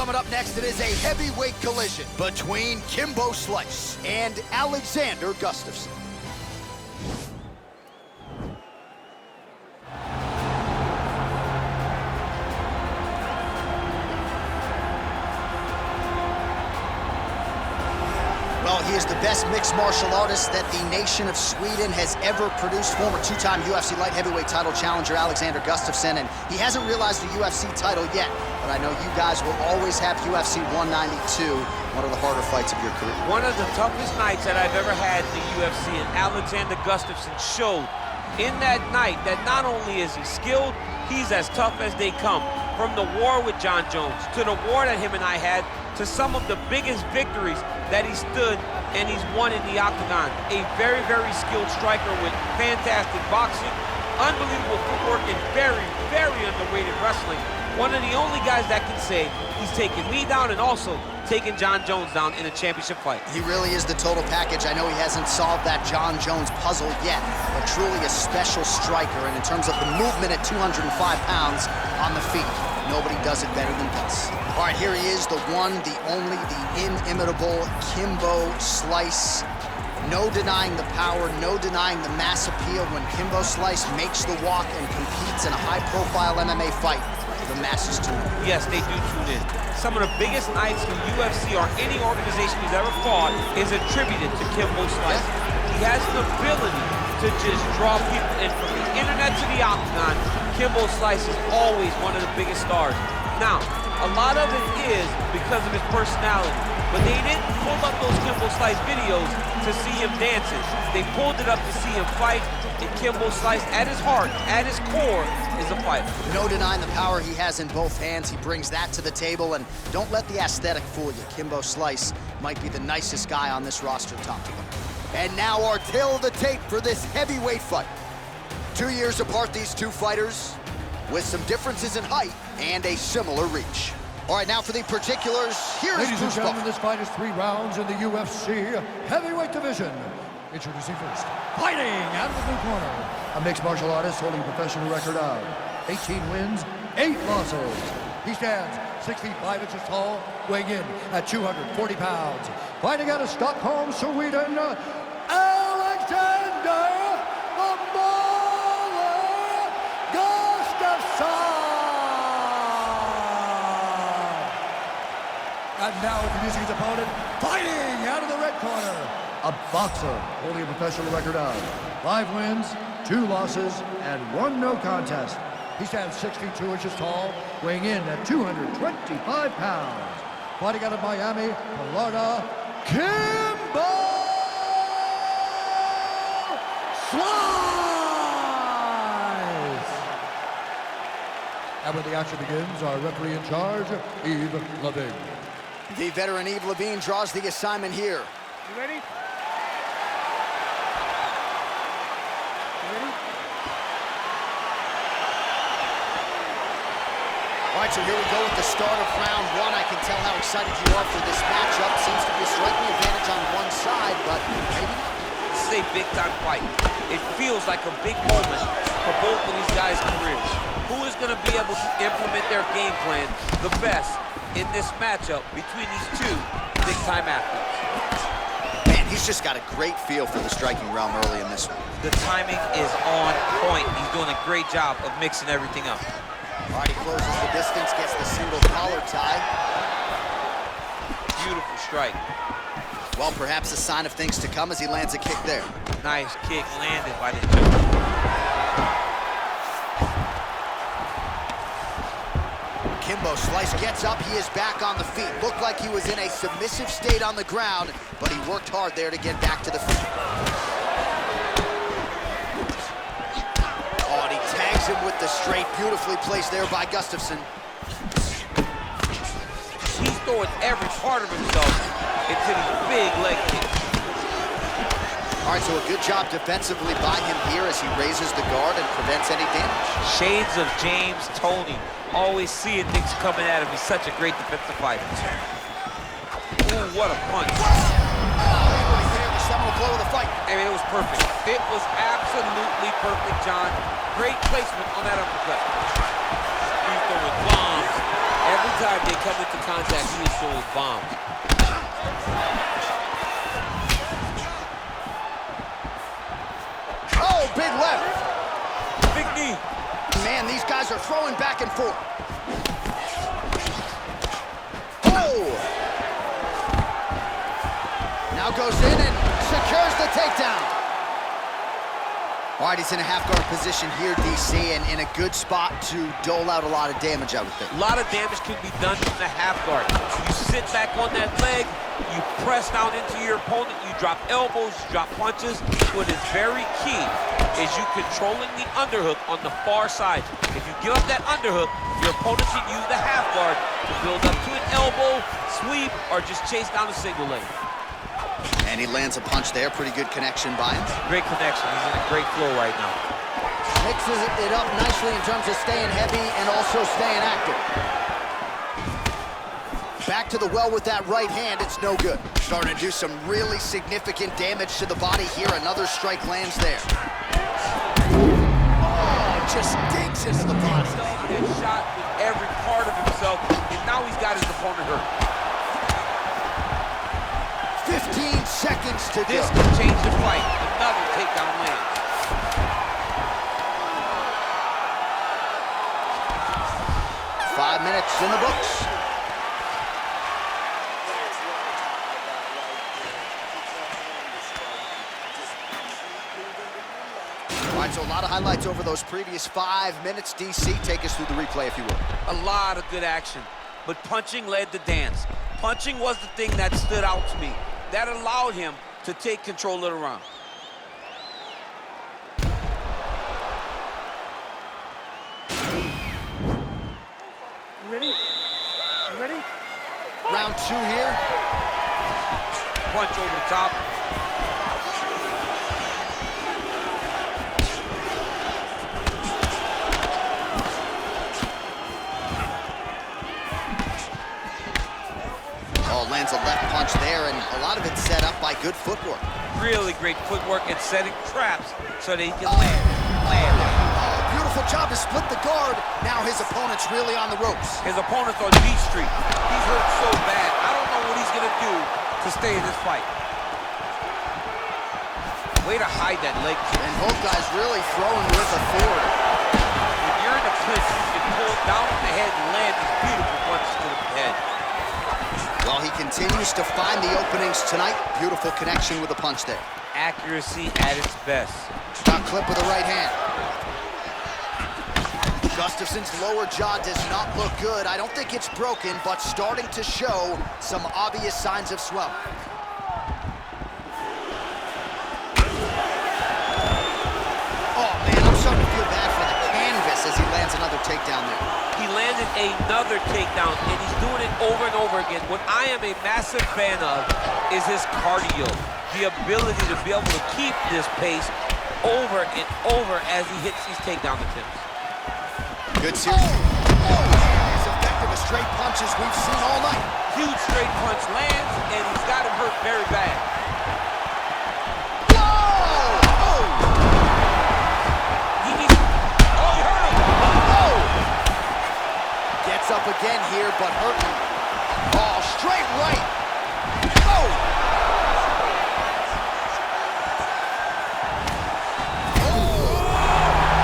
Coming up next, it is a heavyweight collision between Kimbo Slice and Alexander Gustafsson. Well, he is the best mixed martial artist that the nation of Sweden has ever produced. Former two-time UFC light heavyweight title challenger Alexander Gustafsson, and he hasn't realized the UFC title yet. But I know you guys will always have UFC 192, one of the harder fights of your career. One of the toughest nights that I've ever had in the UFC, and Alexander Gustafsson showed in that night that not only is he skilled, he's as tough as they come. From the war with John Jones, to the war that him and I had, to some of the biggest victories that he stood and he's won in the octagon. A very, very skilled striker with fantastic boxing, unbelievable footwork, and very, very underrated wrestling. One of the only guys that can say he's taken me down and also taken John Jones down in a championship fight. He really is the total package. I know he hasn't solved that John Jones puzzle yet, but truly a special striker. And in terms of the movement at 205 pounds on the feet, nobody does it better than Gus. All right, here he is, the one, the only, the inimitable Kimbo Slice. No denying the power, no denying the mass appeal when Kimbo Slice makes the walk and competes in a high-profile MMA fight. The masses tune in. Yes, they do tune in. Some of the biggest nights in UFC or any organization he's ever fought is attributed to Kimbo Slice. He has an ability to just draw people in from the internet to the octagon. Kimbo Slice is always one of the biggest stars. Now, a lot of it is because of his personality, but they didn't pull up those Kimbo Slice videos to see him dancing. They pulled it up to see him fight, and Kimbo Slice, at his heart, at his core, is a fighter. No denying the power he has in both hands. He brings that to the table, and don't let the aesthetic fool you. Kimbo Slice might be the nicest guy on this roster, top to bottom. And now our tail of the tape for this heavyweight fight. 2 years apart, these two fighters, with some differences in height and a similar reach. All right, now for the particulars, here is Ladies and gentlemen, this fight is 3 rounds in the UFC heavyweight division. Introducing first, fighting out of the blue corner, a mixed martial artist holding a professional record of 18 wins, 8 losses. He stands 6 feet 5 inches tall, weighing in at 240 pounds. Fighting out of Stockholm, Sweden, Alexander the Mauler Gustafsson. And now introducing his opponent, fighting out of the red corner, a boxer holding a professional record of 5 wins, 2 losses, and 1 no contest. He stands 6 feet 2 inches tall, weighing in at 225 pounds. Fighting out of Miami, Florida, Kimbo Slice! And when the action begins, our referee in charge, Yves Levine. The veteran Yves Levine draws the assignment here. You ready? All right, so here we go with the start of round 1. I can tell how excited you are for this matchup. Seems to be a striking advantage on one side, but maybe not. This is a big-time fight. It feels like a big moment for both of these guys' careers. Who is going to be able to implement their game plan the best in this matchup between these two big-time athletes? Man, he's just got a great feel for the striking realm early in this one. The timing is on point. He's doing a great job of mixing everything up. All right, he closes the distance, gets the single collar tie. Beautiful strike. Well, perhaps a sign of things to come as he lands a kick there. Nice kick landed by the Joker. Kimbo Slice gets up, he is back on the feet. Looked like he was in a submissive state on the ground, but he worked hard there to get back to the feet. Oh, and he tags him with the straight, beautifully placed there by Gustafsson. He's throwing every part of himself into these big leg kicks. All right, so a good job defensively by him here as he raises the guard and prevents any damage. Shades of James Toney. Always seeing things coming at him. He's such a great defensive fighter. Ooh, what a punch. The seminal blow of the fight. I mean, it was perfect. It was absolutely perfect, John. Great placement on that uppercut. He's throwing bombs Every time they come into contact, he is throwing bombs. Oh, big left. Big knee. Man, these guys are throwing back and forth. Oh! Now goes in and secures the takedown. All right, he's in a half-guard position here, DC, and in a good spot to dole out a lot of damage, I would think. A lot of damage can be done from the half guard. You sit back on that leg, you press down into your opponent, you drop elbows, you drop punches. What is very key is you controlling the underhook on the far side. If you give up that underhook, your opponent can use the half guard to build up to an elbow, sweep, or just chase down a single leg. And he lands a punch there. Pretty good connection by him. Great connection. He's in a great flow right now. Mixes it up nicely in terms of staying heavy and also staying active. Back to the well with that right hand. It's no good. Starting to do some really significant damage to the body here. Another strike lands there. Oh, just digs into the body. He shot with every part of himself, and now he's got his opponent hurt. 15 seconds to go. This could change the fight. Another takedown lands. Five minutes in the books. All right, so a lot of highlights over those previous 5 minutes. DC, take us through the replay, if you will. A lot of good action, but punching led the dance. Punching was the thing that stood out to me. That allowed him to take control of the round. You ready? You ready? Round two here. Punch over the top. Oh, lands a left punch there, and a lot of it set up by good footwork. Really great footwork and setting traps so that he can land. Oh, beautiful job to split the guard. Now his opponent's really on the ropes. His opponent's on B Street. He's hurt so bad. I don't know what he's gonna do to stay in this fight. Way to hide that leg kick. And both guys really throwing with authority. When you're in a clinch, you can pull down on the head and land these beautiful punches to the head. Well, he continues to find the openings tonight. Beautiful connection with a punch there. Accuracy at its best. Got clip with the right hand. Gustafsson's lower jaw does not look good. I don't think it's broken, but starting to show some obvious signs of swelling. Oh, man, I'm starting to feel bad for the canvas as he lands another takedown there. He landed another takedown, and he's doing it over and over again. What I am a massive fan of is his cardio, the ability to be able to keep this pace over and over as he hits these takedown attempts. Good series. As effective as straight punches we've seen all night. Huge straight punch lands, and he's got him hurt very bad. Up again here, but hurting. Oh, straight right. Oh!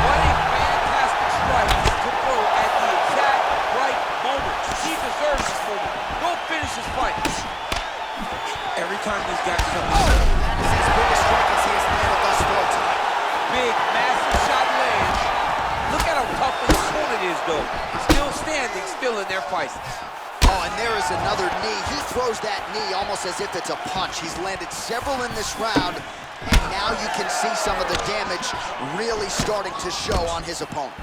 What a fantastic strike to throw at the exact right moment. He deserves this moment. Go finish his fight. Every time these guys come that is his biggest strike as he has landed thus far tonight. big, massive shot lands. Look at how tough his opponent is, though. Still standing, still in their fight. Oh, and there is another knee. He throws that knee almost as if it's a punch. He's landed several in this round, and now you can see some of the damage really starting to show on his opponent.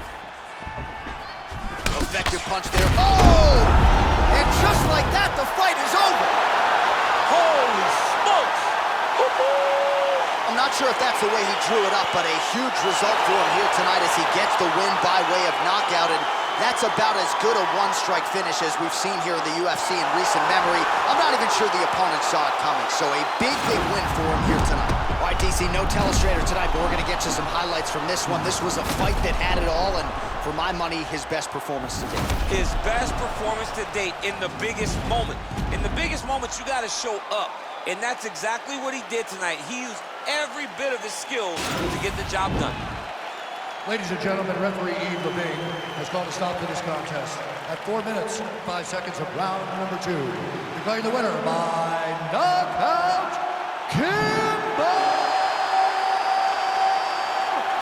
Effective punch there. Oh! And just like that, the fight is over. Holy smokes! I'm not sure if that's the way he drew it up, but a huge result for him here tonight as he gets the win by way of knockout. And that's about as good a one-strike finish as we've seen here in the UFC in recent memory. I'm not even sure the opponent saw it coming, so a big, big win for him here tonight. All right, DC, no telestrator tonight, but we're going to get you some highlights from this one. This was a fight that had it all, and for my money, his best performance to date. His best performance to date in the biggest moment. In the biggest moments, you got to show up, and that's exactly what he did tonight. He used every bit of his skills to get the job done. Ladies and gentlemen, referee Yves Levine has called a stop to this contest at 4 minutes, 5 seconds of round number 2. Declaring the winner by knockout.